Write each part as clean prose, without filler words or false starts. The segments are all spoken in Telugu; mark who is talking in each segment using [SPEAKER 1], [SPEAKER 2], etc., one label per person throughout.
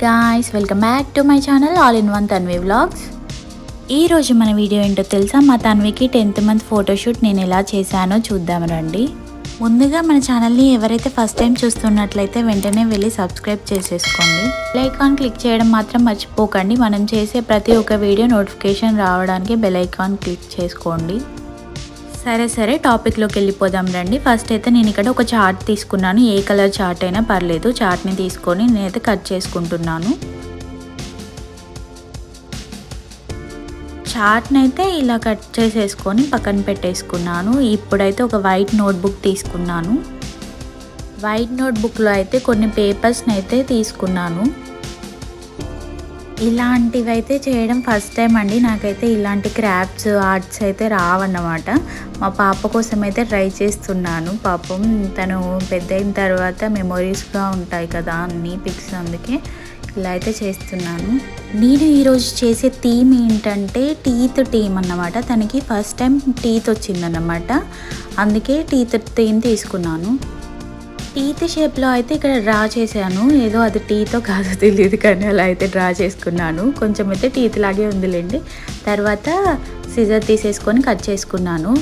[SPEAKER 1] guys, welcome back to my channel all in one Tanvi vlogs. ఈ రోజు మన వీడియో ఏంటో తెలుసా? మా తన్వికి 10th మంత్ ఫోటోషూట్ నేను ఎలా చేశానో చూద్దాం రండి. ముందుగా మన ఛానల్ని ఎవరైతే ఫస్ట్ టైం చూస్తున్నట్లయితే వెంటనే వెళ్ళి సబ్స్క్రైబ్ చేసేసుకోండి. బెల్ ఐకాన్ క్లిక్ చేయడం మాత్రం మర్చిపోకండి. మనం చేసే ప్రతి ఒక్క వీడియో నోటిఫికేషన్ రావడానికి బెల్ ఐకాన్ క్లిక్ చేసుకోండి. సరే టాపిక్లోకి వెళ్ళిపోదాం రండి. ఫస్ట్ అయితే నేను ఇక్కడ ఒక చార్ట్ తీసుకున్నాను. ఏ కలర్ చార్ట్ అయినా పర్లేదు. చార్ట్ని తీసుకొని నేనైతే కట్ చేసుకుంటున్నాను. చార్ట్ని అయితే ఇలా కట్ చేసేసుకొని పక్కన పెట్టేసుకున్నాను. ఇప్పుడైతే ఒక వైట్ నోట్బుక్ తీసుకున్నాను. వైట్ నోట్బుక్లో అయితే కొన్ని పేపర్స్ని అయితే తీసుకున్నాను. ఇలాంటివి అయితే చేయడం ఫస్ట్ టైం అండి. నాకైతే ఇలాంటి క్రాఫ్ట్స్ ఆర్ట్స్ అయితే రావన్నమాట. మా పాప కోసం అయితే ట్రై చేస్తున్నాను. పాపం తను పెద్ద అయిన తర్వాత మెమొరీస్గా ఉంటాయి కదా అన్ని పిక్స్, అందుకే ఇలా అయితే చేస్తున్నాను. నేను ఈరోజు చేసే థీమ్ ఏంటంటే టీత్ థీమ్ అన్నమాట. తనకి ఫస్ట్ టైం టీత్ వచ్చిందన్నమాట, అందుకే టీత్ థీమ్ తీసుకున్నాను. టీత్ షేప్లో అయితే ఇక్కడ డ్రా చేశాను. ఏదో అది టీతో కాదో తెలియదు కానీ అలా అయితే డ్రా చేసుకున్నాను. కొంచెం అయితే టీత్ లాగే ఉందిలేండి. తర్వాత సిజర్ తీసేసుకొని కట్ చేసుకున్నాను.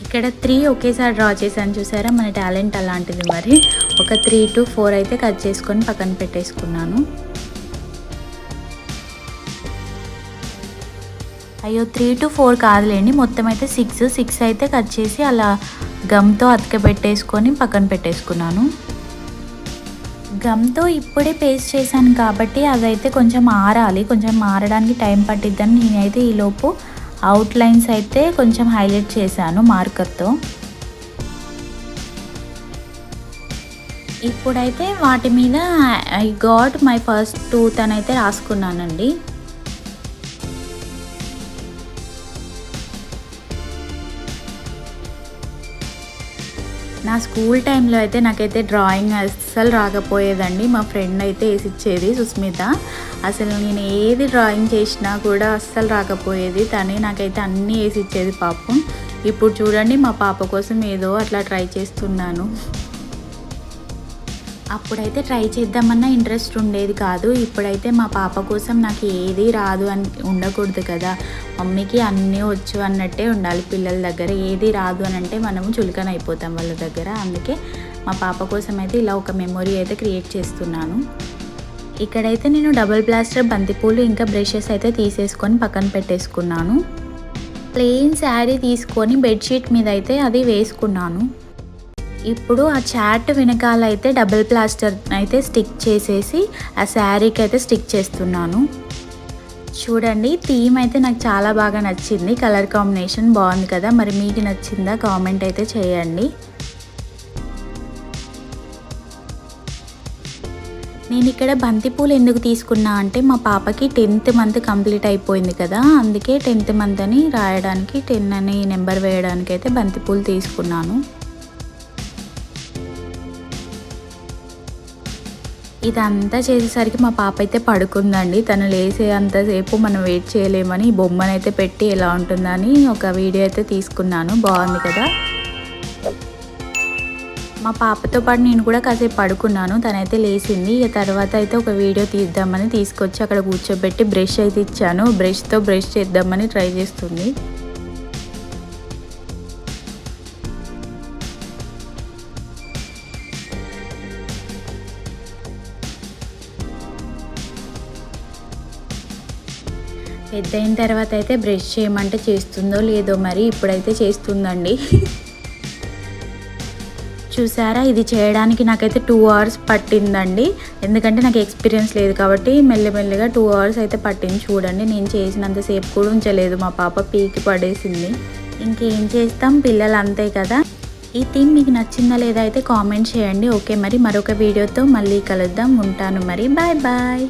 [SPEAKER 1] ఇక్కడ 3 ఒకేసారి డ్రా చేశాను, చూసారా? మన టాలెంట్ అలాంటిది. మరి ఒక 3 to 4 అయితే కట్ చేసుకొని పక్కన పెట్టేసుకున్నాను. అయ్యో 3 to 4 కాదులేండి, మొత్తం అయితే 6 అయితే కట్ చేసి అలా గమ్తో అతకబెట్టేసుకొని పక్కన పెట్టేసుకున్నాను. గమ్తో ఇప్పుడే పేస్ట్ చేశాను కాబట్టి అదైతే కొంచెం ఆరాలి. కొంచెం ఆరడానికి టైం పట్టిద్దని నేనైతే ఈలోపు అవుట్లైన్స్ అయితే కొంచెం హైలైట్ చేశాను మార్కర్తో. ఇప్పుడైతే వాటి మీద I got my first tooth అని అయితే రాసుకున్నానండి. నా స్కూల్ టైంలో అయితే నాకైతే డ్రాయింగ్ అస్సలు రాకపోయేదండి. మా ఫ్రెండ్ అయితే వేసిచ్చేది సుస్మిత. అసలు నేను ఏది డ్రాయింగ్ చేసినా కూడా అస్సలు రాకపోయేది. తనే నాకైతే అన్నీ వేసిచ్చేది పాపం. ఇప్పుడు చూడండి మా పాప కోసం ఏదో అట్లా ట్రై చేస్తున్నాను. అప్పుడైతే ట్రై చేద్దామన్నా ఇంట్రెస్ట్ ఉండేది కాదు. ఇప్పుడైతే మా పాప కోసం నాకు ఏది రాదు అని ఉండకూడదు కదా. మమ్మీకి అన్నీ వచ్చు అన్నట్టే ఉండాలి పిల్లల దగ్గర. ఏది రాదు అని అంటే మనము చులకన అయిపోతాం వాళ్ళ దగ్గర. అందుకే మా పాప కోసం అయితే ఇలా ఒక మెమొరీ అయితే క్రియేట్ చేస్తున్నాను. ఇక్కడైతే నేను డబుల్ ప్లాస్టర్ బంతిపూలు ఇంకా బ్రషెస్ అయితే తీసేసుకొని పక్కన పెట్టేసుకున్నాను. ప్లెయిన్ శారీ తీసుకొని బెడ్షీట్ మీద అయితే అది వేసుకున్నాను. ఇప్పుడు ఆ చాట్ వెనకాల అయితే డబుల్ ప్లాస్టర్ అయితే స్టిక్ చేసేసి ఆ శారీకి అయితే స్టిక్ చేస్తున్నాను. చూడండి, థీమ్ అయితే నాకు చాలా బాగా నచ్చింది. కలర్ కాంబినేషన్ బాగుంది కదా. మరి మీకు నచ్చిందా? కామెంట్ అయితే చేయండి. నేను ఇక్కడ బంతిపూలు ఎందుకు తీసుకున్నా అంటే మా పాపకి 10th మంత్ కంప్లీట్ అయిపోయింది కదా, అందుకే 10th మంత్ అని రాయడానికి 10 అని నెంబర్ వేయడానికి అయితే బంతిపూలు తీసుకున్నాను. ఇదంతా చేసేసరికి మా పాప అయితే పడుకుందండి. తను లేసే అంతసేపు మనం వెయిట్ చేయలేమని ఈ బొమ్మనైతే పెట్టి ఎలా ఉంటుందని ఒక వీడియో అయితే తీసుకున్నాను. బాగుంది కదా. మా పాపతో పాటు నేను కూడా కాసేపు పడుకున్నాను. తనైతే లేచింది. ఇక తర్వాత అయితే ఒక వీడియో తీద్దామని తీసుకొచ్చి అక్కడ కూర్చోబెట్టి బ్రష్ అయితే ఇచ్చాను. బ్రష్తో బ్రష్ చేద్దామని ట్రై చేస్తుంది. పెద్ద అయిన తర్వాత అయితే బ్రష్ చేయమంటే చేస్తుందో లేదో మరి. ఇప్పుడైతే చేస్తుందండి. చూసారా, ఇది చేయడానికి నాకైతే 2 hours పట్టిందండి. ఎందుకంటే నాకు ఎక్స్పీరియన్స్ లేదు కాబట్టి మెల్లమెల్లగా 2 hours అయితే పట్టింది. చూడండి, నేను చేసినంతసేపు కూడా ఉంచలేదు. మా పాప పీకి పడేసింది. ఇంకేం చేస్తాం, పిల్లలు అంతే కదా. ఈ థీమ్ మీకు నచ్చిందా లేదా అయితే కామెంట్ చేయండి. ఓకే, మరి మరొక వీడియోతో మళ్ళీ కలుద్దాం. ఉంటాను మరి. Bye bye.